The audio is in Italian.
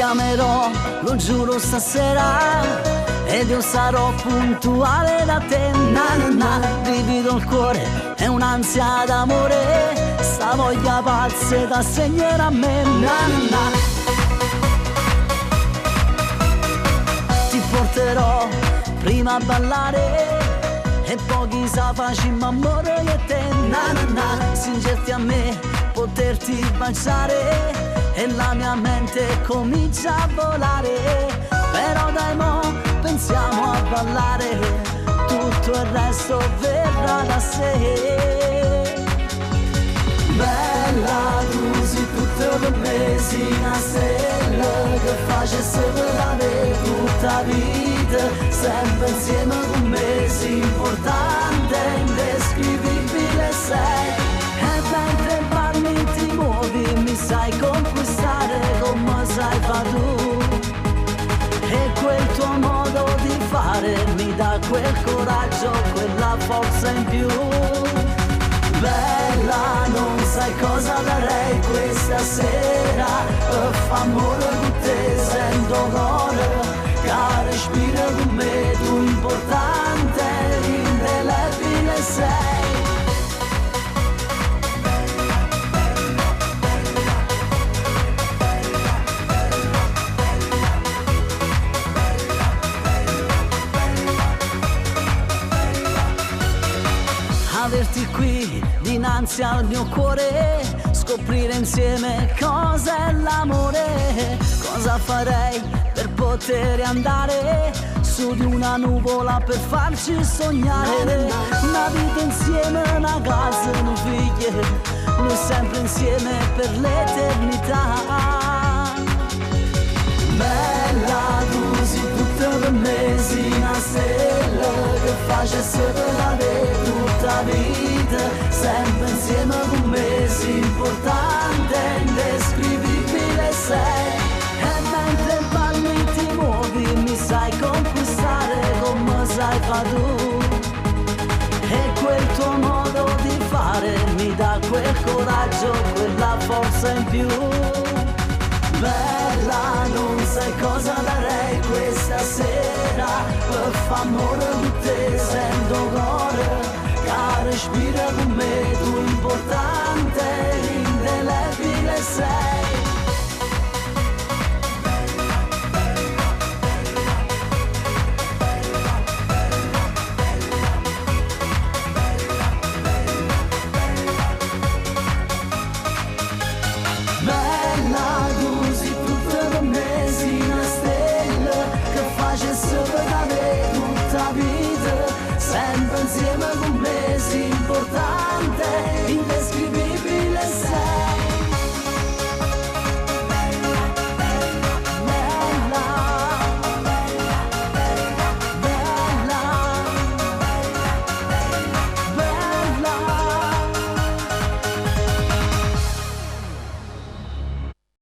chiamerò, lo giuro stasera, ed io sarò puntuale da te. Na na na, brivido il cuore, è un'ansia d'amore, sta voglia pazza da segnare a me. Na na na, ti porterò prima a ballare e poi chissà facciamo amore io e te. Na na na, stringerti a me, poterti baciare e la mia mente comincia a volare. Però dai mo, pensiamo a ballare, tutto il resto verrà da sé. Bella, tu sei tutto per me, sei una stella che facesse volare tutta la vita, sempre insieme con me, sei importante, indescrivibile sei. E mentre parli ti muovi, mi sai conquistare come sai fare tu. E quel tuo modo di fare mi dà quel coraggio, quella forza in più. Bella, non sai cosa darei questa sera per far amore con te, sento l'ora che respira con me, tu importante, indelebile sei. Averti qui dinanzi al mio cuore, scoprire insieme cos'è l'amore, cosa farei per poter andare su di una nuvola per farci sognare. Una vita insieme, una casa, un figlio, noi sempre insieme per l'eternità. Bella, tu sei tutta per me, sei una stella che facesse volare tutta la vita, sempre insieme con me, sei importante, indescrivibile sei. E mentre balli ti muovi, mi sai conquistare come sai fare tu. E quel tuo modo di fare mi dà quel coraggio, quella forza in più. Bella, non sai cosa darei questa sera per far amore con te, sento l'ora che respira con me, tu importante, indelebile sei.